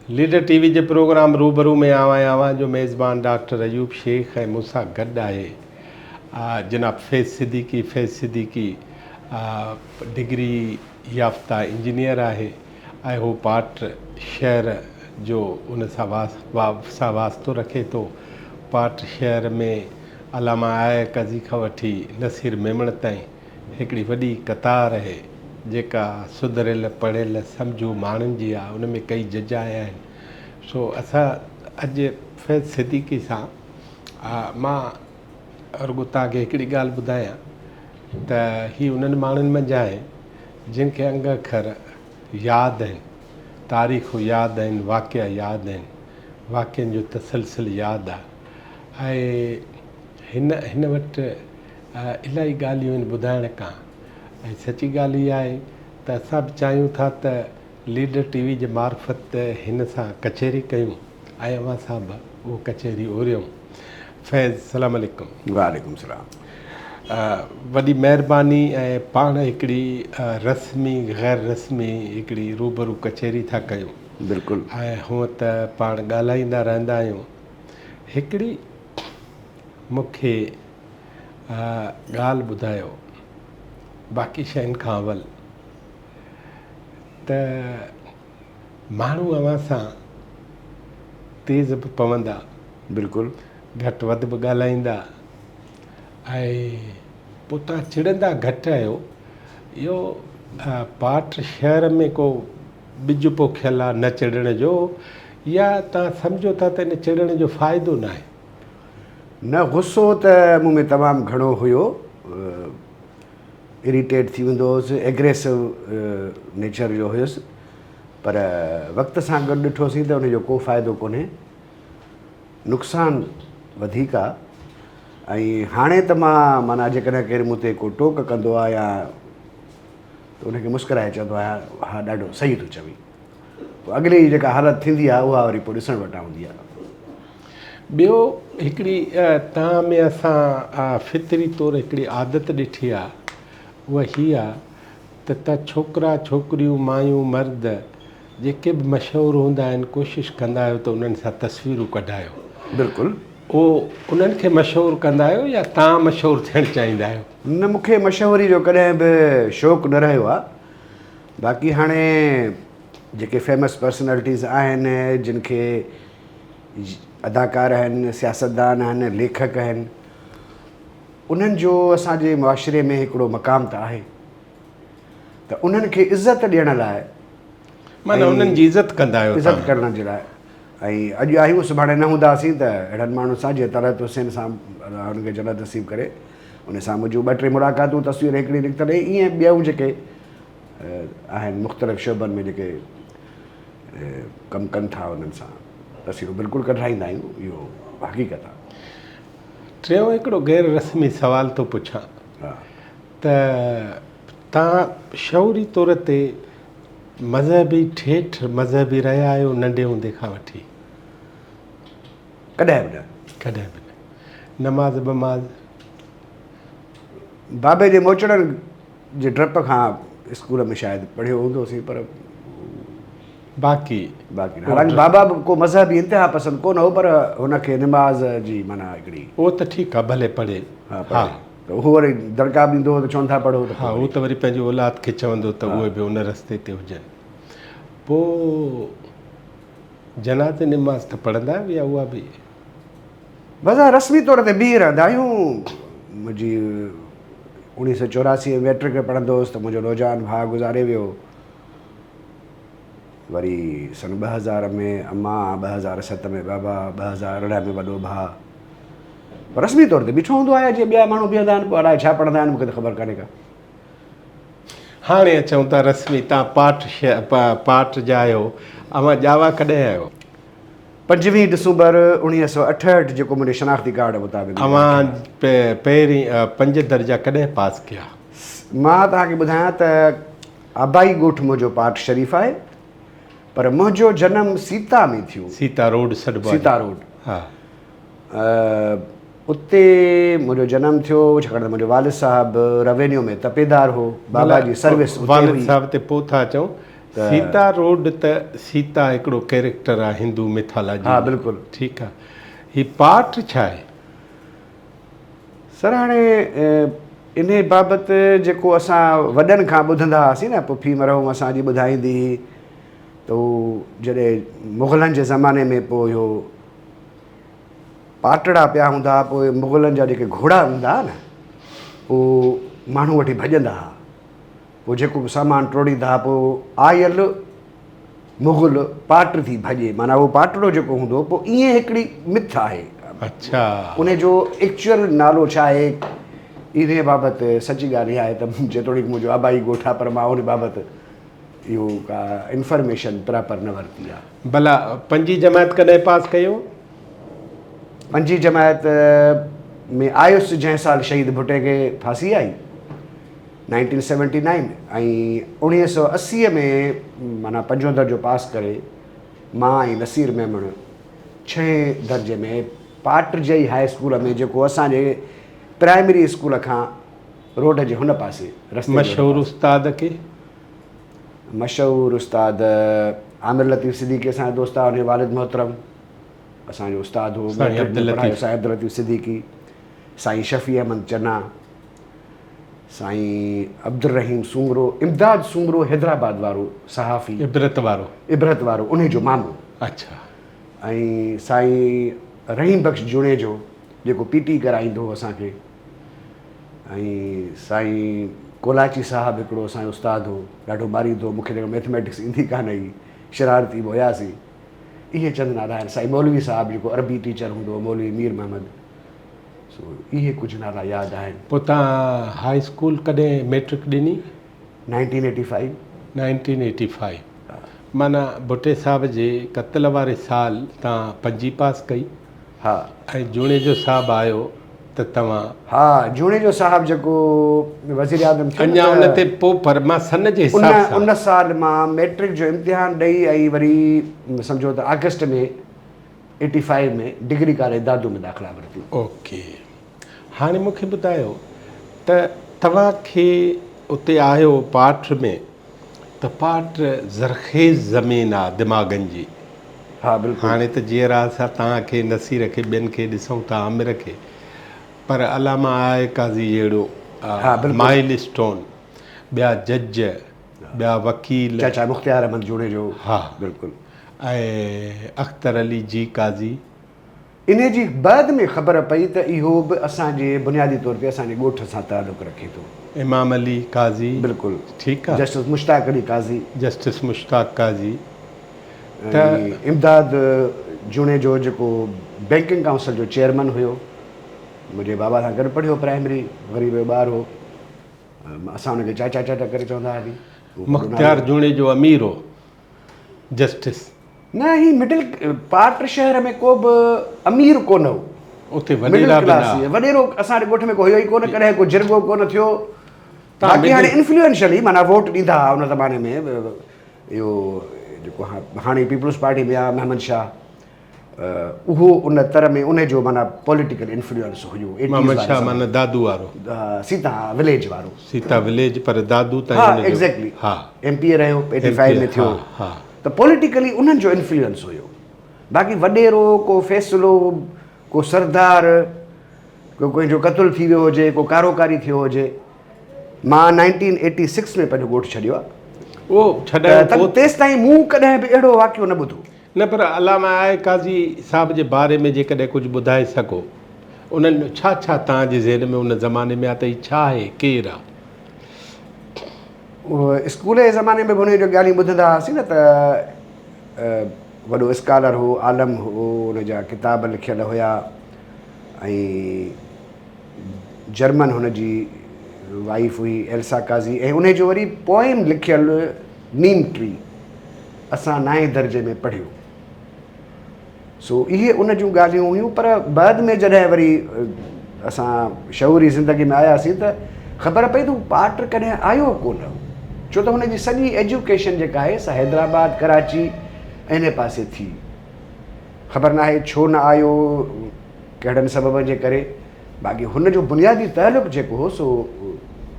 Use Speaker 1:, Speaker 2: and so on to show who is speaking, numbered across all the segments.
Speaker 1: Leader TV जे programme रूबरू में आवां जो मेज़बान डॉक्टर अयूब शेख ऐं मूंसां गॾु आहे जनाब फैज़ सिद्दीकी डिग्री याफ़्ता इंजीनियर आहे ऐं हू पाट शहर जो उन सां वास्तो रखे थो। पाट शहर में अलामा आय कज़ी खां वठी नसीर मेमण ताईं हिकिड़ी वॾी क़तार आहे जेका सुधरियल पढ़ियल सम्झू माण्हुनि जी आहे। उन में कई जज आया आहिनि। सो असां अॼु फैज़ सिद्दीकी सां मां रुॻो तव्हांखे हिकिड़ी ॻाल्हि ॿुधायां त ही उन्हनि माण्हुनि मंझि आहे जिन खे अंग अखर यादि आहिनि, तारीख़ूं यादि आहिनि, वाक़िया यादि आहिनि, वाक़ियनि जो तसलसल यादि आहे। ऐं हिन वटि इलाही ॻाल्हियूं आहिनि ॿुधाइण खां। ऐं सची ॻाल्हि इहा आहे त असां बि चाहियूं था त लीडर टीवी जे मार्फत हिन सां कचहरी कयूं ऐं अव्हां सां बि उहो कचहरी ओरियूं। फैज़ सलाम अलैकुम।
Speaker 2: वालेकुम सलाम।
Speaker 1: वॾी महिरबानी। ऐं पाण हिकिड़ी रस्मी ग़ैर रस्मी हिकिड़ी रूबरू कचहरी था कयूं।
Speaker 2: बिल्कुलु।
Speaker 1: ऐं हूअं त पाण ॻाल्हाईंदा रहंदा आहियूं। हिकिड़ी मूंखे ॻाल्हि ॿुधायो बाक़ी शयुनि खां अवल त माण्हू अव्हां सां तेज़ बि पवंदा,
Speaker 2: बिल्कुलु
Speaker 1: घटि वधि बि ॻाल्हाईंदा ऐं पोइ तव्हां चिड़ंदा घटि आहियो। इहो पाट शहर में को ॿिज पोखियल आहे न चिड़ण जो, या तव्हां सम्झो था त इन चिड़ण जो फ़ाइदो न आहे?
Speaker 2: न, गुस्सो त मूं में तमामु घणो हुयो, इरिटेट थी वेंदो हुउसि, एग्रेसिव नेचर जो हुयुसि। पर वक़्त सां गॾु ॾिठोसीं त उनजो को फ़ाइदो कोन्हे, नुक़सानु वधीक आहे। ऐं हाणे त माना जेकॾहिं केरु मूं ते को टोक कंदो आहे या त उनखे मुस्कुराए चवंदो आहे हा ॾाढो सही थो चवीं। पोइ अॻिली जेका हालत थींदी आहे उहा वरी पोइ ॾिसण वटां हूंदी आहे।
Speaker 1: ॿियो हिकिड़ी तव्हां में असां फितरी तौरु हिकिड़ी आदत ॾिठी आहे, उहा हीअ आहे त तव्हां छोकिरा छोकिरियूं मायूं मर्द जेके बि मशहूरु हूंदा आहिनि कोशिशि कंदा आहियो त उन्हनि सां तस्वीरूं कढायो।
Speaker 2: बिल्कुलु।
Speaker 1: उहो उन्हनि खे मशहूरु कंदा आहियो या तव्हां मशहूरु थियणु चाहींदा आहियो?
Speaker 2: न, मूंखे मशहूरी जो कॾहिं बि शौक़ु न रहियो आहे। बाक़ी हाणे जेके फेमस पर्सनैलिटीज़ आहिनि, जिन खे अदाकार आहिनि, सियासतदान आहिनि, लेखक आहिनि, उन्हनि जो असांजे मुआशिरे में हिकिड़ो मक़ाम त आहे त उन्हनि खे इज़त ॾियण लाइ,
Speaker 1: माना उन्हनि जी इज़त कंदा आहियो?
Speaker 2: इज़त करण जे लाइ। ऐं अॼु आहियूं सुभाणे न हूंदासीं त अहिड़नि माण्हुनि सां जीअं तलत हुसैन सां हुनखे जन्नत नसीब करे, उन सां मुंहिंजूं 2-3 मुलाक़ातूं तस्वीर हिकिड़ी निकितल। ईअं ॿियूं जेके आहिनि मुख़्तलिफ़ शोबनि में जेके कमु कनि था उन्हनि सां तस्वीरूं बिल्कुलु कढाईंदा आहियूं, इहो हक़ीक़त आहे।
Speaker 1: टियों हिकिड़ो गैर रस्मी सुवाल थो पुछां त तव्हां शौरी तौर ते मज़हबी ठेठि मज़हबी रहिया आहियो नंढे हूंदे खां वठी?
Speaker 2: कॾहिं बि न।
Speaker 1: कॾहिं बि न। नमाज़ बमाज़
Speaker 2: बाबे जे मोचड़नि जे डप खां स्कूल में शायदि पढ़ियो हूंदोसीं, पर
Speaker 1: बाक़ी
Speaker 2: न। हालांकि बाबा बि को मज़हबी इंतिहा पसंदि कोन हो, पर हुनखे निमाज़ जी माना हिकिड़ी,
Speaker 1: उहो त ठीकु आहे, भले पढ़े।
Speaker 2: हा, त उहो वरी दड़का बि ॾींदो हो त चवनि था पढ़ो त
Speaker 1: हा, उहो त वरी पंहिंजी औलाद खे चवंदो त उहे बि उन रस्ते ते हुजनि। पोइ जनाज़े निमाज़ त पढ़ंदा आहियो या उहा बि?
Speaker 2: बसि रस्मी तौर ते बीह रहंदा आहियूं। मुंहिंजी 1984 में मैट्रिक में पढ़ंदो हुउसि त मुंहिंजो नौजवान भाउ गुज़ारे वियो। वरी सन 2000 में अम्मा, 2007 में बाबा, 2018 में वॾो भाउ। रस्मी तौर ते बीठो हूंदो आहे जीअं ॿिया माण्हू बीहंदा आहिनि। पोइ अलाए छा पढ़ंदा आहिनि मूंखे त ख़बर कान्हे का।
Speaker 1: हाणे अचूं था रस्मी, तव्हां पाट जा आहियो, अव्हां ॼावा कॾहिं आहियो?
Speaker 2: 25 दिसंबर 1968 जेको मुंहिंजे शनाख़ती कार्ड मुताबिक़।
Speaker 1: अव्हां पहिरीं 5 दर्जा कॾहिं पास कया?
Speaker 2: मां तव्हांखे ॿुधायां त आबाई ॻोठु मुंहिंजो पाट शरीफ़ आहे, पर मुंहिंजो जनमु सीता में थियो।
Speaker 1: सीता रोड सॾिबो आहे।
Speaker 2: सीता रोड,
Speaker 1: हा।
Speaker 2: उते मुंहिंजो जनमु थियो छाकाणि त मुंहिंजो वालिद साहिबु रेवेन्यू में तपेदार हो। बाबा जी सर्विस
Speaker 1: वालिद साहिब ते पोइ था अचूं। सीता रोड त सीता हिकिड़ो कैरेक्टर आहे हिंदू मिथोलॉजी।
Speaker 2: हाँ बिल्कुलु।
Speaker 1: ठीकु आहे। ही पाठ छा आहे?
Speaker 2: सर हाणे इन बाबति जेको असां वॾनि खां ॿुधंदा हुआसीं न, पुफी मरहूम असांजी ॿुधाईंदी हुई त उहो जॾहिं मुग़लनि जे ज़माने में पोइ इहो पाटड़ा पिया हूंदा, पोइ मुग़लनि जा जेके घोड़ा हूंदा हुआ न, पोइ माण्हू वठी भॼंदा हुआ, पोइ जेको बि सामान टोड़ींदा, पोइ आयल मुग़ल पाट थी भॼे, माना उहो पाटड़ो जेको हूंदो, पोइ ईअं हिकिड़ी मिथ आहे।
Speaker 1: अच्छा,
Speaker 2: उन जो एक्चुअल नालो छा आहे इन बाबति सची ॻाल्हि इहा आहे त जेतोणीकि मुंहिंजो आबाई ॻोठु आहे, पर मां उन बाबति इहो का इंफॉर्मेशन प्रॉपर न वरिती आहे।
Speaker 1: भला पंजी जमायत कॾहिं पास कयो?
Speaker 2: पंजी जमायत में आयुसि जंहिं साल शहीद भुट्टे खे फांसी आई 1979, ऐं 1980 में माना 5 दर्जो पास करे मां ऐं नसीर मेमण 6 दर्जे में पाटरजई हाई स्कूल में, जेको असांजे प्राइमरी स्कूल खां रोड जे हुन पासे रस्ते,
Speaker 1: मशहूरु उस्ताद के?
Speaker 2: मशहूरु उस्ताद आमिर लतीफ़ सिद्दीकी असांजा दोस्त आहे, उनजो वालिद मोहतरम असांजो उस्ताद हो, साईं अब्दुल लतीफ़ सिद्दीकी, साईं शफ़ी अहमद चन्ना, साईं अब्दुल रहीम सूंगरो, इमदाद सूंगरो हैदराबाद वारो सहाफ़ी, इबरत वारो उनजो मामू।
Speaker 1: अच्छा।
Speaker 2: ऐं साईं रहीम बख़्श जुणे जो जेको पीटी कराईंदो हो असांखे, ऐं साईं कोलाची साहब हिकिड़ो असांजो उस्ताद हो, ॾाढो ॿारींदो, मूंखे जेको मैथमेटिक्स ईंदी कान हुई, शरारती बि हुयासीं, इहे चंद नाला आहिनि। साईं मौलवी साहब जेको अरबी टीचर हूंदो हो, मौलवी मीर मोहम्मद, सो इहे कुझु नाला यादि आहिनि।
Speaker 1: पोइ तव्हां हाई स्कूल कॾहिं मैट्रिक ॾिनी?
Speaker 2: 1985।
Speaker 1: 1985 माना भुट्टे साहब जे क़त्ल वारे साल तव्हां पंजी पास कई?
Speaker 2: हा।
Speaker 1: ऐं जूणे जो साहब आयो त तव्हां?
Speaker 2: हा, जूणे जो साहब जेको वज़ीर आज़म थियो
Speaker 1: अञा उन ते पोइ, पर मां सन जे हिसाब सां
Speaker 2: उन साल मां मैट्रिक जो इम्तिहान ॾेई, ऐं वरी सम्झो त अगस्त में 85 में डिग्री कॉलेज दादू में दाख़िला वरिती।
Speaker 1: ओके। हाणे मूंखे ॿुधायो त तव्हांखे उते आयो पाठ में, त पाठ ज़रख़ेज़ ज़मीन आहे दिमाग़नि जी।
Speaker 2: हा बिल्कुलु।
Speaker 1: हाणे त जीअं असां तव्हांखे नसीर खे ॿियनि खे ॾिसूं था, आमिर खे, पर अलामा आहे काज़ी अहिड़ो माइल स्टोन, ॿिया जज, ॿिया वकील,
Speaker 2: चाचा मुख़्तियार अहमद जूणे जो।
Speaker 1: हा
Speaker 2: बिल्कुलु।
Speaker 1: ऐं अख्तर अली जी काज़ी।
Speaker 2: इन जी बाद में ख़बर पई त इहो बि असांजे बुनियादी तौर ते असांजे ॻोठ सां तालुक़ु रखे थो।
Speaker 1: इमाम अली काज़ी।
Speaker 2: बिल्कुलु
Speaker 1: ठीकु आहे।
Speaker 2: जस्टिस मुश्ताक अली काज़ी।
Speaker 1: जस्टिस मुश्ताक काज़ी।
Speaker 2: त इमदाद जूणे जो जेको बैंकिंग काउंसिल जो चेयरमैन हुयो, मुंहिंजे बाबा सां गॾु पढ़ियो प्राइमरी, ग़रीब जो ॿार हो, असां हुनखे चाचा चाचा करे चवंदा हुआसीं।
Speaker 1: मुख़्तियार जूणे जो अमीर हो जस्टिस?
Speaker 2: न, ही मिडिल पाट शहर में को बि अमीर कोन हो,
Speaker 1: उते वॾेरा
Speaker 2: वॾेरो असांजे ॻोठ में कोई हुयो ई कोन, कॾहिं को जिरगो कोन थियो। बाक़ी हाणे इन्फ्लुएंशियली माना वोट ॾींदा हुआ उन ज़माने में, इहो जेको हाणे पीपल्स पार्टी में आहे महमद शाह, उहो उन तरह में उनजो माना पॉलिटिकल इन्फ्लुएंस हुयो।
Speaker 1: महमद शाह माना दादू वारो?
Speaker 2: सीता विलेज वारो।
Speaker 1: सीता विलेज, पर दादू त
Speaker 2: हा एग्जैक्टली। हा, MP रहियो, 85 में थियो।
Speaker 1: हा।
Speaker 2: त पॉलिटिकली उन्हनि जो इन्फ्लुएंस हुयो। बाक़ी वॾेरो को फ़ैसिलो, को सरदार, को कंहिंजो क़त्ल थी वियो हुजे, को कारोकारी थियो हुजे, मां 1986 में पंहिंजो ॻोठु छॾियो आहे।
Speaker 1: उहो छॾायो
Speaker 2: तेसि ताईं मूं कॾहिं बि अहिड़ो वाक़ियो न ॿुधो।
Speaker 1: न, पर अलामा आहे काज़ी साहब जे बारे में जेकॾहिं कुझु ॿुधाए सघो, उन्हनि छा छा तव्हांजे ज़हन में उन ज़माने में आहे त हीउ छा आहे, केरु आहे?
Speaker 2: स्कूल जे ज़माने में बि हुनजो ॻाल्हियूं ॿुधंदा हुआसीं न, त वॾो स्कॉलर हो, आलम हो, हुनजा किताब लिखियल हुया, ऐं जर्मन हुनजी वाइफ हुई एल्सा काज़ी, ऐं उनजो वरी पोइम लिखियल नीम ट्री असां 9 दर्जे में पढ़ियो। सो इहे उन जूं ॻाल्हियूं हुयूं। पर बाद में जॾहिं वरी असां शहूरी ज़िंदगी में आयासीं त ख़बर पई त हू पाट कॾहिं आयो कोन, छो त हुनजी सॼी एजुकेशन जेका आहे सा हैदराबाद, कराची इन पासे थी। ख़बर न आहे छो न आयो, कहिड़नि सबबनि जे करे। बाक़ी हुनजो बुनियादी तालुक़ु जेको हो सो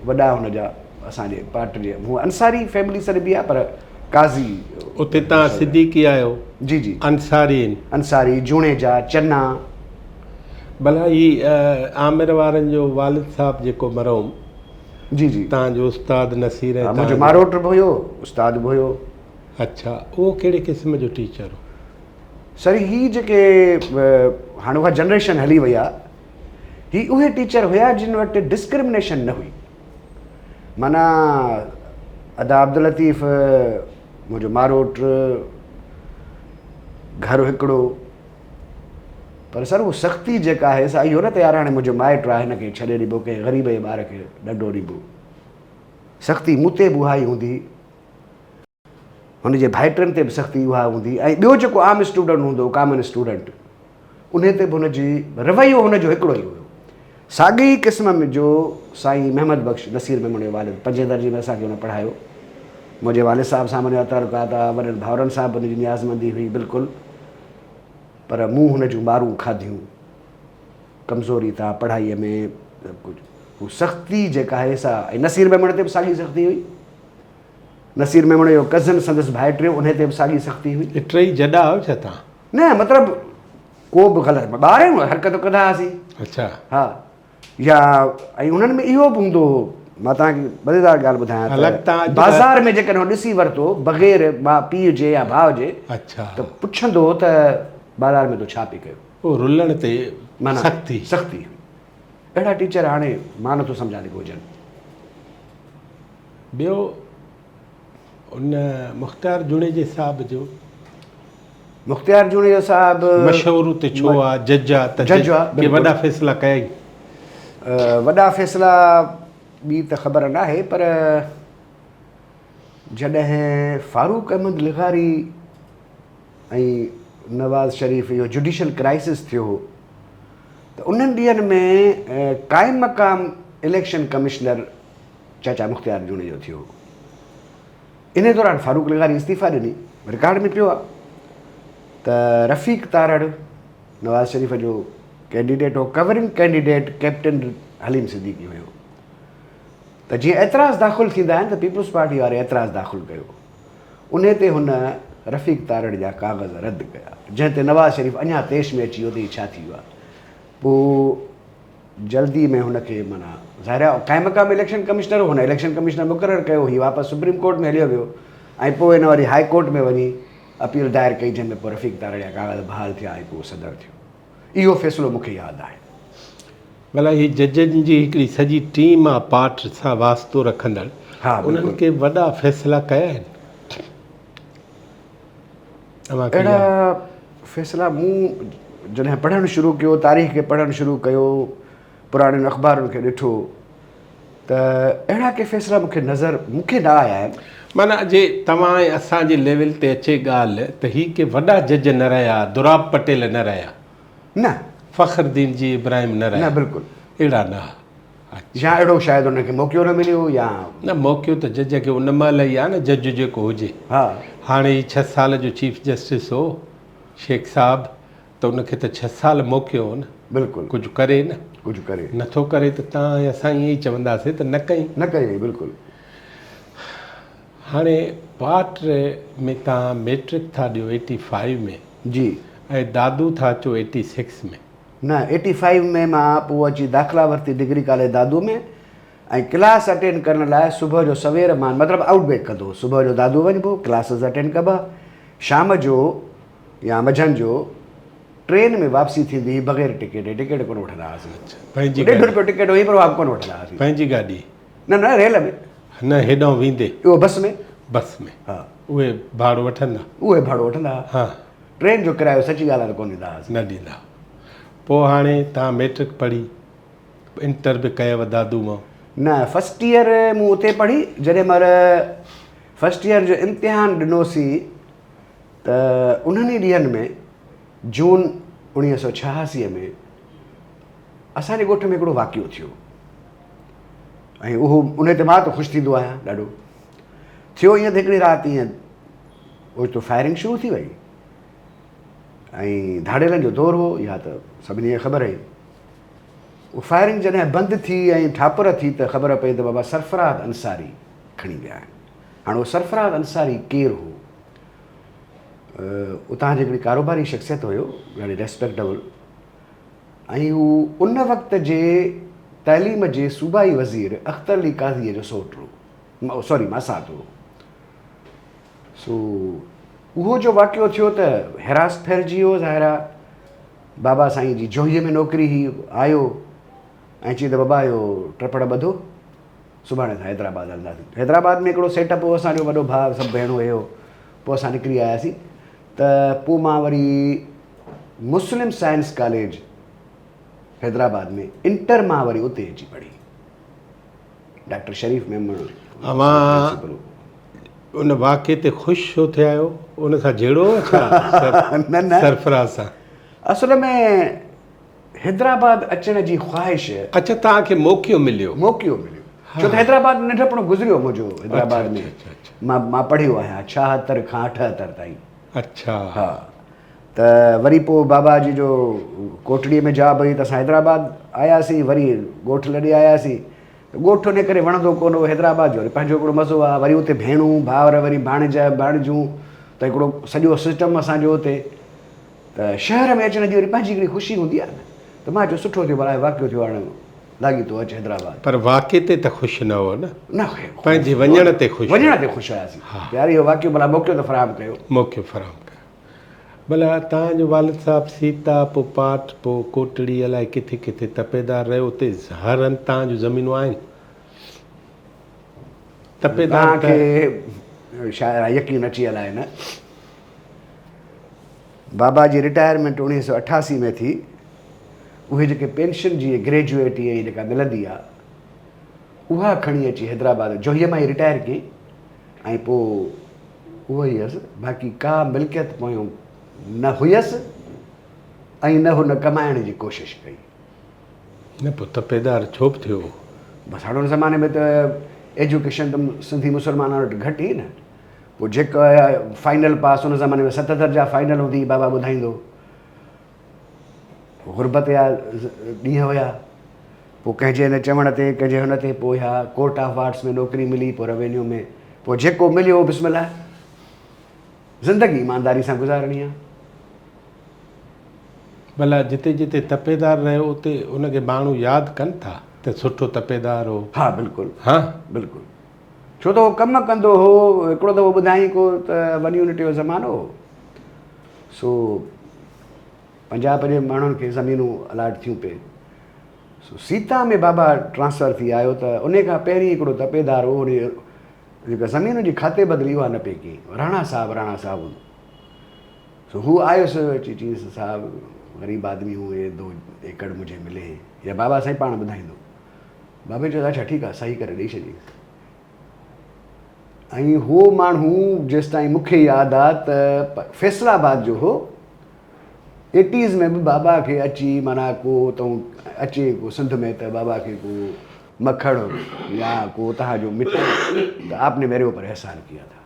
Speaker 2: वॾा हुनजा असांजे पाट जे, हूअ अंसारी फैमिली सां बि आहे, पर काज़ी
Speaker 1: उते तव्हां सिद्दीकी आहियो,
Speaker 2: जी जी
Speaker 1: अंसारी आहिनि।
Speaker 2: अंसारी जूणेजा चन्ना।
Speaker 1: भला ही आमिर वारनि जो वालिद साहिबु जेको मरहूम
Speaker 2: जी जी
Speaker 1: तव्हांजो उस्ताद नसीर ऐं
Speaker 2: मुंहिंजो
Speaker 1: तव्हांजो-
Speaker 2: मारोट बि हुयो, उस्ताद बि हुयो।
Speaker 1: अच्छा, उहो कहिड़े क़िस्म जो टीचर हो?
Speaker 2: सर ही जेके हाणे उहा जनरेशन हली वई आहे, ही उहे टीचर हुया जिन वटि डिस्क्रिमिनेशन न हुई। माना अदा अब्दुल लतीफ़ मुंहिंजो मारोट, घर हिकिड़ो, पर सर उहा सख़्ती जेका आहे सा इहो न त यार हाणे मुंहिंजो माइट आहे हिनखे छॾे ॾिबो, कंहिं ग़रीब जे ॿार खे ॾंडो ॾिबो। सख़्ती मूं ते बि उहा ई हूंदी, हुनजे भाइटनि ते बि सख़्ती उहा हूंदी, ऐं ॿियो जेको आम स्टूडेंट हूंदो, कॉमन स्टूडेंट, उन ते बि हुनजी रवैयो हुनजो हिकिड़ो ई हुयो। साॻी क़िस्म में जो साईं महमद बख़्श नसीर मेमण जो वालिद 5 दर्जे में असांखे हुन पढ़ायो। मुंहिंजे वालिद साहिब सां मुंहिंजा तालुकात आहे, वॾनि भाउरनि सां बि हुनजी नियाज़मंदी हुई बिल्कुलु, पर मूं हुन जूं मारूं खाधियूं, कमज़ोरी था पढ़ाईअ में कुझु। हू सख़्ती जेका आहे सा, ऐं नसीर मेमण ते बि साॻी सख़्ती हुई। नसीर मेमण जो कज़न संदसि भाइटियो, उन ते बि साॻी सख़्ती हुई।
Speaker 1: टई जॾा आहियो छा तव्हां?
Speaker 2: न मतिलबु को बि ग़लति ॿार आहियूं, हरकत कंदा हुआसीं।
Speaker 1: अच्छा,
Speaker 2: हा, या ऐं उन्हनि में इहो बि हूंदो हो, मां तव्हांखे मज़ेदार ॻाल्हि ॿुधायां
Speaker 1: अलॻि
Speaker 2: त
Speaker 1: तव्हां
Speaker 2: बाज़ार में जेकॾहिं ॾिसी वरितो बग़ैर मां पीउ जे या भाउ जे,
Speaker 1: अच्छा,
Speaker 2: त पुछंदो हो त बाज़ार में तो छा पई कयो।
Speaker 1: उहो रुलण ते
Speaker 2: माना
Speaker 1: सख़्ती।
Speaker 2: सख़्ती हुई। अहिड़ा टीचर हाणे मां नथो सम्झां जेको हुजनि।
Speaker 1: ॿियो उन मुख़्तियार जुणेजे साहिब जो
Speaker 2: मुख़्तियार जूणेजा साहिबु
Speaker 1: मशहूरु ते छो आहे, जज आहे, त
Speaker 2: जज आहे,
Speaker 1: के वॾा फ़ैसिला कयई?
Speaker 2: वॾा फ़ैसिला ॿी त ख़बर न आहे, पर जॾहिं फारूक अहमद लिगारी ऐं नवाज़ शरीफ़ इहो जुडिशल क्राइसिस थियो हो, त उन्हनि ॾींहंनि में क़ाइम मक़ाम इलेक्शन कमिश्नर चाचा मुख़्तियार जूणेजो थियो हो। इन दौरान फारूक लिगारी इस्तीफ़ा ॾिनी, रिकॉर्ड में पियो आहे त रफ़ीक तारड़ नवाज़ शरीफ़ जो कैंडिडेट हो, covering candidate captain Haleem Siddiqui हुयो। त जीअं एतिराज़ दाख़िल थींदा आहिनि त पीपल्स पार्टी वारे एतिराज़ दाख़िल कयो, उन ते हुन रफ़ीक तारड़ जा काग़ज़ रद्द कया, जंहिं ते नवाज़ शरीफ़ अञा तेश में अची वियो त हीउ छा थी वियो आहे। पोइ जल्दी में हुनखे माना ज़ाहिर आहे क़ाइम मक़ाम इलेक्शन कमिश्नर हो, हुन इलेक्शन कमिश्नर मुक़ररु कयो, हीउ वापसि सुप्रीम कोर्ट में हलियो वियो, ऐं पोइ हिन वरी हाई कोर्ट में वञी अपील दायर कई, जंहिंमें पोइ रफ़ीक तारड़ जा काग़ज़ बहाल थिया ऐं पोइ सदर थियो। इहो फ़ैसिलो मूंखे यादि आहे।
Speaker 1: भला ही जजनि जी हिकिड़ी सॼी टीम आहे पाठ सां वास्तो रखंदड़,
Speaker 2: हा,
Speaker 1: उन्हनि के वॾा फ़ैसिला कया आहिनि?
Speaker 2: अहिड़ा फ़ैसिला मूं जॾहिं पढ़णु शुरू कयो, तारीख़ खे पढ़णु शुरू कयो, पुराणनि अख़बारुनि खे ॾिठो, त अहिड़ा के फ़ैसिला मूंखे न आया आहिनि।
Speaker 1: माना जे तव्हां ऐं असांजे लेवल ते अचे ॻाल्हि त ही के वॾा जज न रहिया, दुराब पटेल न रहिया,
Speaker 2: न
Speaker 1: फ़ख्रुद्दीन जी इब्राहिम न रहिया,
Speaker 2: न बिल्कुलु
Speaker 1: अहिड़ा न।
Speaker 2: या अहिड़ो शायदि हुनखे मौक़ो न मिलियो, या
Speaker 1: न मौक़ो त जज खे उन महिल ई आहे न, जज जेको हुजे।
Speaker 2: हा,
Speaker 1: हाणे ही 6 साल जो चीफ जस्टिस हो शेख साहब, त उनखे त 6 साल मौक़ो हो न,
Speaker 2: बिल्कुलु
Speaker 1: कुझु करे न,
Speaker 2: कुझु करे
Speaker 1: नथो करे त तव्हां ऐं असां ईअं ई चवंदासीं त न कई।
Speaker 2: न कई बिल्कुलु।
Speaker 1: हाणे पाठ में तव्हां मैट्रिक था ॾियो 85 में,
Speaker 2: जी,
Speaker 1: ऐं दादू था अचो 86 में।
Speaker 2: न 85 में मां पोइ अची दाख़िला वरिती डिग्री कॉलेज दादू में, ऐं क्लास अटेंड करण लाइ सुबुह जो सवेर मां मतिलबु आउटबैक कंदो, सुबुह जो दादू वञिबो, क्लासिस अटेंड कबा, शाम जो या मंझंदि जो ट्रेन में वापसी थींदी हुई बग़ैर टिकट कोन वठंदा हुआसीं।
Speaker 1: पंहिंजी
Speaker 2: 1.5 रुपयो टिकट हुई, पर उहा कोन वठंदा हुआसीं।
Speaker 1: पंहिंजी गाॾी?
Speaker 2: न न, रेल में,
Speaker 1: न हेॾां वेंदे
Speaker 2: उहो बस में।
Speaker 1: बस में?
Speaker 2: हा,
Speaker 1: उहे भाड़ो वठंदा?
Speaker 2: उहे भाड़ो वठंदा।
Speaker 1: हा,
Speaker 2: ट्रेन जो किरायो सची ॻाल्हि आहे त कोन ॾींदा हुआसीं।
Speaker 1: न ॾींदा। पोइ हाणे तव्हां मैट्रिक पढ़ी, इंटर बि कयव दादू मां?
Speaker 2: न, फस्ट ईयर मूं उते पढ़ी। जॾहिं महिल फस्ट ईयर जो इम्तिहान ॾिनोसीं त उन्हनि ई ॾींहंनि में जून 1986 में असांजे ॻोठ में हिकिड़ो वाक़ियो थियो, ऐं उहो उन ते मां त ख़ुशि थींदो आहियां ॾाढो। थियो ईअं त हिकिड़ी राति ईअं ओचितो फायरिंग शुरू थी वई, ऐं धाड़ेलनि जो दौरु हो, इहा त सभिनी खे ख़बर हुई। उहा फायरिंग जॾहिं बंदि थी ऐं ठापर थी त ख़बर पई त बाबा सरफराज़ अंसारी खणी विया आहिनि। हाणे उहो सरफराज़ अंसारी केरु हो? उतां जी हिकिड़ी कारोबारी शख़्सियत हुयो, ॾाढी रेस्पेक्टेबल, ऐं हू उन वक़्त जे तइलीम जे सूबाई वज़ीर अख़्तर अली काज़ीअ जो सोट हो, सॉरी मासात हो। सो उहो जो वाक़ियो थियो त हिरास फैलिजी वियो ज़ाहिरा, बाबा साईं जी जोहीअ में नौकिरी ही आयो ऐं चई त बाबा इहो ट्रपड़ ॿधो, सुभाणे असां हैदराबाद हलंदासीं। हैदराबाद में हिकिड़ो सेटअप हो, असांजो वॾो भाउ सभु भेणूं हुयो, पोइ असां निकिरी आयासीं। त पोइ मां वरी मुस्लिम साइंस कॉलेज हैदराबाद में इंटर मां वरी उते अची पढ़ी, डॉक्टर शरीफ़ मेमण
Speaker 1: अवां उन वाक़े ते ख़ुशि छो थिया आहियो? उन सां जहिड़ो छा
Speaker 2: न न
Speaker 1: सरफराज़ सां?
Speaker 2: असल में हैदराबाद अचण जी ख़्वाहिश,
Speaker 1: अच्छा, तव्हांखे मौक़ो मिलियो?
Speaker 2: मौक़ो मिलियो, छो त हैदराबाद नंढपण गुज़रियो मुंहिंजो हैदराबाद में। मां पढ़ियो आहियां 76 खां 78 ताईं।
Speaker 1: अच्छा,
Speaker 2: हा, त वरी पोइ बाबा जी जो कोटड़ीअ में जॉब हुई त असां हैदराबाद आयासीं, वरी ॻोठ लॾे आयासीं। ॻोठ उन करे वणंदो कोन हो हैदराबाद जो, वरी पंहिंजो हिकिड़ो मज़ो आहे, वरी उते भेणूं भाउर, वरी भाणेज भाणिजूं, त हिकिड़ो सॼो सिस्टम असांजो हुते। त शहर में अचण जी वरी पंहिंजी हिकिड़ी ख़ुशी हूंदी आहे न, त मां चयो सुठो थियो, भला वाक़ियो थियो, हाणे लागी थो अचे हैदराबाद।
Speaker 1: पर वाक़े ते त ख़ुशि न हो न?
Speaker 2: न
Speaker 1: पंहिंजे वञण ते ख़ुशि?
Speaker 2: वञण ते ख़ुशि हुयासीं, यार इहो वाक़ियो भला मौक़ो त फ़राहम कयो।
Speaker 1: मौक़ो फ़राहम कयो। भला तव्हांजो वालिद साहिबु सीता, पोइ पाठ, पोइ कोटड़ी, अलाए किथे किथे तपेदार रहियो, उते हर हंधि तव्हांजूं ज़मीनूं आहिनि? तपेदार
Speaker 2: तव्हांखे शायदि यकीन अची अलाए न, बाबा जी रिटायरमेंट 1988 में थी। उहे जेके पेंशन जी ग्रेजुएट इहे जेका मिलंदी आहे, उहा खणी अची हैदराबाद जोहीअ मां ई रिटायर कई, ऐं पोइ उहो ई हुअसि। बाक़ी का मिल्कियत पोयों न हुयसि, ऐं न हुन कमाइण जी कोशिशि कई।
Speaker 1: न, पोइ तपेदार छो बि थियो?
Speaker 2: बसि हाणे हुन ज़माने में त एजुकेशन त सिंधी मुसलमान वटि घटि ई न। पोइ जेका फाइनल पास हुन ज़माने में 77 जा फाइनल हूंदी, बाबा ॿुधाईंदो, गुरबत जा ॾींहं हुया। पोइ कंहिंजे हिन चवण ते, कंहिंजे हुन ते, पोइ या कोर्ट ऑफ आर्ट्स में नौकिरी मिली, पोइ रेवेन्यू में, पोइ जेको मिलियो बिस्मिल्लाह, ज़िंदगी ईमानदारी सां गुज़ारणी आहे।
Speaker 1: भला जिते जिते तपेदार रहियो उते उनखे माण्हू यादि कनि था त सुठो तपेदार हो?
Speaker 2: हा बिल्कुलु,
Speaker 1: हा
Speaker 2: बिल्कुलु, छो त उहो कमु कंदो हो। हिकिड़ो दफ़ो ॿुधाई को त 1 यूनिट जो ज़मानो हो, सो 50 माण्हुनि खे ज़मीनूं अलाट थियूं पे। सो सीता में बाबा ट्रांसफ़र थी आयो, त उन खां पहिरीं हिकिड़ो तपेदार हो, उन जेका ज़मीन जी खाते बदिली उहा न पई कई, राणा साहब। सो हू आयुसि अची चईंसि, साहब ग़रीब आदमी हूँ, ये 2 एकड़ मुझे मिले हैं, या बाबा साईं पाण ॿुधाईंदो। बाबे चयो अच्छा ठीकु आहे, सही करे ॾेई छॾी। ऐं उहो माण्हू जेसि ताईं मूंखे यादि आहे त फैसलाबाद जो हो, 80s में बि बाबा खे अची माना को तूं अचे को सिंध में त बाबा खे को मखण या को उतां जो मिट, त आपने मेरे ऊपर एहसान किया था।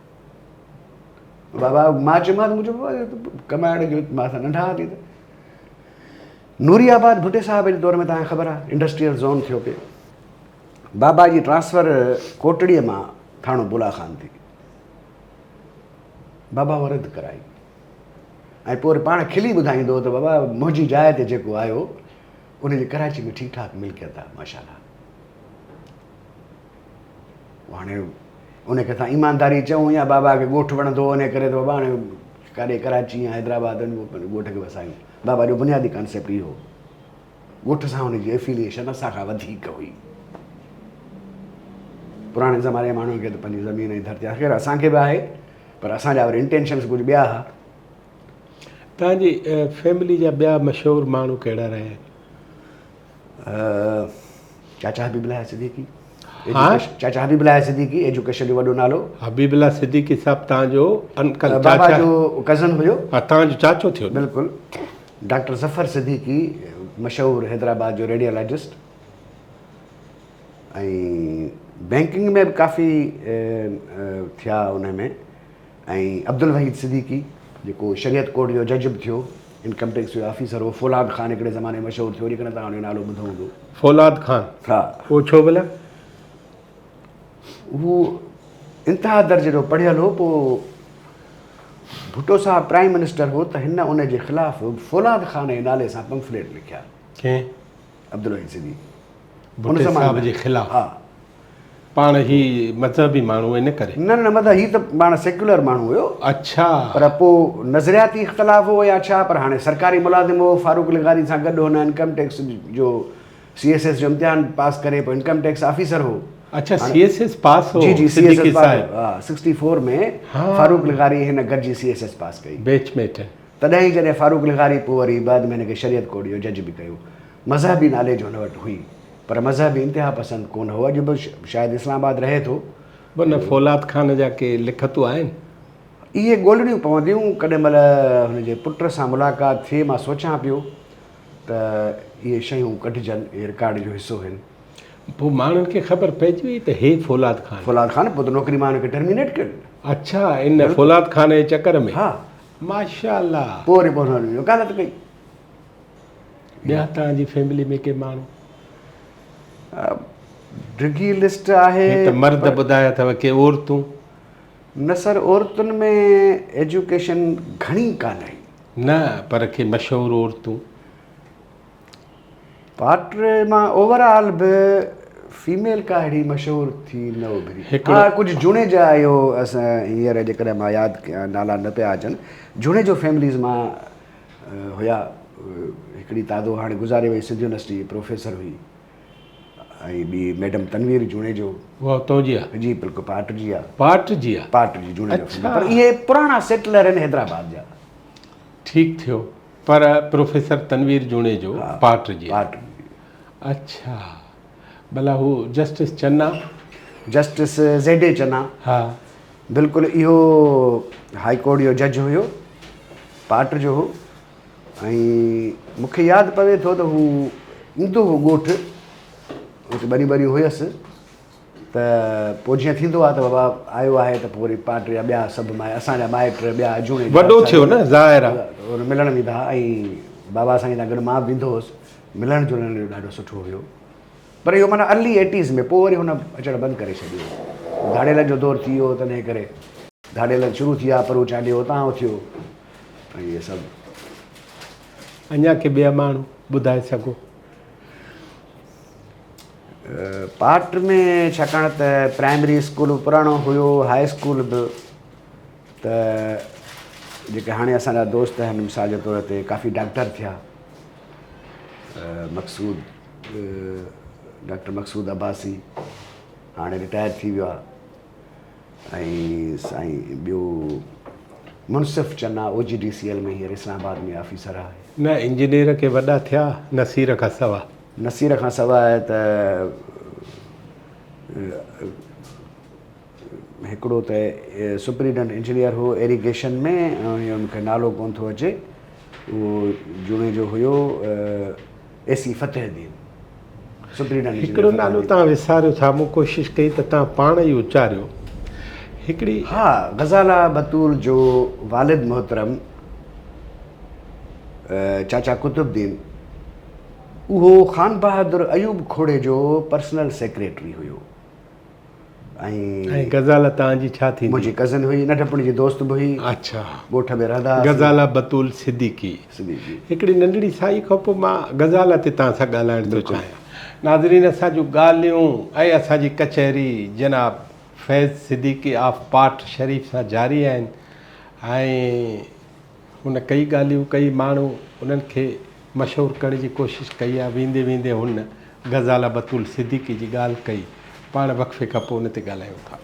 Speaker 2: बाबा मां चयोमांसि मुंहिंजो कमाइण जो मां सां नंढा थी, त नूरियाबाद भुटे साहिब जे दौर में तव्हांखे ख़बर आहे इंडस्ट्रियल ज़ोन थियो पियो। बाबा जी ट्रांसफ़र कोटड़ीअ मां थाणो बुला ख़ान थी, बाबा वो रद्द कराई। ऐं पोइ पाण खिली ॿुधाईंदो त बाबा मुंहिंजी जाइ ते जेको आयो उनजी कराची में ठीकु ठाक मिल्कियत आहे माशाल्लाह। हाणे उनखे असां ईमानदारी चऊं या बाबा खे ॻोठु वणंदो इन करे, त बाबा हाणे काॾे कराची या हैदराबाद ॻोठ खे वसायूं। बाबा जो बुनियादी कॉन्सेप्ट इहो, ॻोठ सां हुनजी एफिलिएशन असांखां वधीक हुई। पुराणे ज़माने जे माण्हुनि खे त पंहिंजी ज़मीन जी धरती आहे, ख़ैर असांखे बि आहे, पर असांजा वरी इंटेंशन्स कुझु ॿिया हुआ।
Speaker 1: तव्हांजी फैमिली जा ॿिया मशहूरु माण्हू कहिड़ा रहिया आहिनि?
Speaker 2: चाचा हबीबुल्लाह सिद्दीकी,
Speaker 1: हाँ?
Speaker 2: चाचा हबीबुल्लाह सिद्दीकी एजुकेशन जो वॾो नालो।
Speaker 1: हबीबुल्लाह सिद्दीकी साहब तव्हांजो अंकल,
Speaker 2: बाबा जो कज़न हुयो।
Speaker 1: हा, तव्हांजो चाचो थियो?
Speaker 2: बिल्कुलु। डॉक्टर ज़फ़र सिद्दीकी मशहूरु हैदराबाद जो रेडियोलॉजिस्ट, ऐं बैंकिंग में बि काफ़ी थिया उन में। ऐं अब्दुल वहीद सिद्दीकी जेको शरीयत कोर्ट जो जज बि थियो, इनकम टैक्स जो ऑफिसर हो। फौलाद ख़ान हिकिड़े ज़माने में मशहूरु थियो, जेकॾहिं तव्हां हुनजो नालो ॿुधो हूंदो।
Speaker 1: फौलाद ख़ान?
Speaker 2: हा।
Speaker 1: उहो छो भला?
Speaker 2: उहो इंतिहा दर्जे जो पढ़ियल हो। पोइ भुट्टो साहब प्राइम मिनिस्टर हो त हिन उन जे ख़िलाफ़ु फौलाद खान जे नाले सां पंफलेट लिखिया।
Speaker 1: कंहिं
Speaker 2: अब्दुल वहीद सिद्दी
Speaker 1: भुट्टे साहब जे ख़िलाफ़?
Speaker 2: हा।
Speaker 1: पाण ही मज़हबी माण्हू इन करे?
Speaker 2: न न मतिलबु हीउ त पाण सेक्युलर माण्हू हुयो,
Speaker 1: अच्छा।
Speaker 2: पर पोइ नज़रियाती इख़्तिलाफ़ हो या छा, पर हाणे सरकारी मुलाज़िम हो, फारूक लिगारी सां गॾु हुन इनकम टैक्स जो CSS जो इम्तिहान पास करे पोइ इनकम टैक्स ऑफिसर हो।
Speaker 1: अच्छा, CSS पास हो?
Speaker 2: जी जी
Speaker 1: सिद्दीकी
Speaker 2: CSS पास
Speaker 1: साहिब।
Speaker 2: हा 64 में
Speaker 1: हाँ।
Speaker 2: फारूक लिगारी हिन गॾिजी CSS पास कई।
Speaker 1: बैचमेट।
Speaker 2: तॾहिं जॾहिं फारूक लिगारी पोइ वरी बाद में हिनखे शरीयत कोड जो जज बि कयो। मज़हबी नाले जो हुन वटि हुई, पर मज़हबी इंतिहा पसंदि कोन हो। अॼु बि शायदि इस्लामाबाद रहे थो।
Speaker 1: न फौलाद खान जा के लिखतूं आहिनि?
Speaker 2: इहे ॻोल्हणियूं पवंदियूं। कॾहिं महिल हुनजे पुट सां मुलाक़ात थिए, मां सोचां पियो त इहे शयूं कढिजनि, इहे रिकॉर्ड जो हिसो आहिनि।
Speaker 1: पोइ माण्हुनि खे ख़बर पइजी वई त हे फौलाद खान?
Speaker 2: फौलाद खान पोइ त नौकिरी मां हुनखे टर्मिनेट कयो।
Speaker 1: अच्छा, इन फौलाद खान जे चकर में?
Speaker 2: हा
Speaker 1: माशाअल्लाह।
Speaker 2: पोइ वरी पोइ हुननि वकालत कई।
Speaker 1: ॿिया तव्हांजी फैमिली में के माण्हू?
Speaker 2: डिघी लिस्ट आहे।
Speaker 1: त मर्द ॿुधाया अथव के औरतूं?
Speaker 2: न सर, औरतुनि में एजुकेशन घणी कान आहे।
Speaker 1: न, पर के मशहूरु औरतूं?
Speaker 2: पार्ट मां ओवरऑल बि फीमेल का अहिड़ी मशहूरु थी न उभरी। हा, कुझु जुणे जा इहो असां हींअर जेकॾहिं मां यादि कयां, नाला न पिया अचनि, जुणे जो फैमिलीज़ मां हुया। हिकिड़ी तादो हाणे गुज़ारे वई, सिंध यूनिवर्सिटी प्रोफेसर हुई, ऐं ॿी मैडम तनवीर जुणे जो।
Speaker 1: उहा उतां जी आहे?
Speaker 2: जी बिल्कुलु, पार्ट जी आहे।
Speaker 1: पार्ट जी आहे?
Speaker 2: पार्ट जी जुणे जो।
Speaker 1: अच्छा।
Speaker 2: पर इहे पुराणा सेटलर आहिनि हैदराबाद जा।
Speaker 1: ठीकु थियो, पर प्रोफेसर तनवीर जुणे जो पार्ट जी?
Speaker 2: पार्ट।
Speaker 1: अच्छा, भला हू जस्टिस चन्ना?
Speaker 2: जस्टिस ZA चन्ना।
Speaker 1: हा
Speaker 2: बिल्कुलु, इहो हाई कोर्ट जो जज हुयो, पार्ट जो हो। ऐं मूंखे यादि पवे थो त हू ईंदो हो ॻोठु, हुते ॿरी ॿरी हुयसि, त पोइ जीअं थींदो आहे त बाबा आयो आहे त पोइ वरी पार्ट जा ॿिया सभु असांजा माइट ॿिया जुणे
Speaker 1: वॾो थियो न ज़ाहिर आहे,
Speaker 2: मिलण वेंदा। ऐं बाबा साईं सां गॾु मां बि वेंदो हुउसि। मिलण जुलण जो ॾाढो सुठो हुयो। पर इहो माना अर्ली 80s में, पोइ वरी हुन अचणु बंदि करे छॾियो। धाड़ेल जो दौरु थी वियो, तॾहिं करे धाड़ेल शुरू थी विया, पर उहो चांडियो उतां थियो, ऐं इहे सभु।
Speaker 1: अञा के ॿिया माण्हू ॿुधाए सघो?
Speaker 2: पार्ट में छाकाणि त प्राइमरी स्कूल बि पुराणो हुयो, हाई स्कूल बि, त जेके हाणे असांजा दोस्त आहिनि, मिसाल जे तौर ते काफ़ी डॉक्टर थिया। डॉक्टर मक़सूद अब्बासी हाणे रिटायर थी वियो आहे। ऐं साईं ॿियो मुनसिफ़ चन्ना OGDCL में, हींअर इस्लामाबाद में ऑफिसर आहे।
Speaker 1: न इंजीनियर के वॾा थिया नसीर खां सवाइ?
Speaker 2: नसीर खां सवाइ त हिकिड़ो त सुपरिटेंडेंट इंजीनियर हो एरीगेशन में, ऐं मूंखे नालो कोन थो अचे, उहो जुणे जो हुयो, AC फ़तेहुद्दीन, सुपरिटेंडेंट।
Speaker 1: हिकिड़ो नालो तव्हां विसारियो था, मूं कोशिशि कई त तव्हां पाण ई उचारियो। हिकिड़ी
Speaker 2: हा, ग़ज़ाला बतूल जो वालिद मोहतरम चाचा कुतुबुद्दीन, उहो ख़ान बहादुर अयूब खोड़े जो पर्सनल सेक्रेटरी हुयो। ऐं
Speaker 1: ग़ज़ाला तव्हांजी छा थी?
Speaker 2: मुंहिंजी कज़न हुई, नंढपण जी दोस्त बि हुई।
Speaker 1: अच्छा,
Speaker 2: ॻोठ में रहंदा।
Speaker 1: ग़ज़ाला बतूल सिद्दीकी। हिकिड़ी नंढड़ी साई खां पोइ मां ग़ज़ाला ते तव्हां सां ॻाल्हाइण थो चाहियां। नाज़रीन, असां जूं ॻाल्हियूं ऐं असांजी कचहरी जनाब फैज़ सिद्दीकी ऑफ पाठ शरीफ़ सां जारी आहिनि। ऐं हुन कई ॻाल्हियूं, कई माण्हू उन्हनि खे मशहूरु करण जी कोशिशि कई आहे। वेंदे वेंदे हुन ग़ज़ाला बतूल सिद्दीकी जी ॻाल्हि कई। पाण वक़फ़े खां पोइ उन ते ॻाल्हायूं था।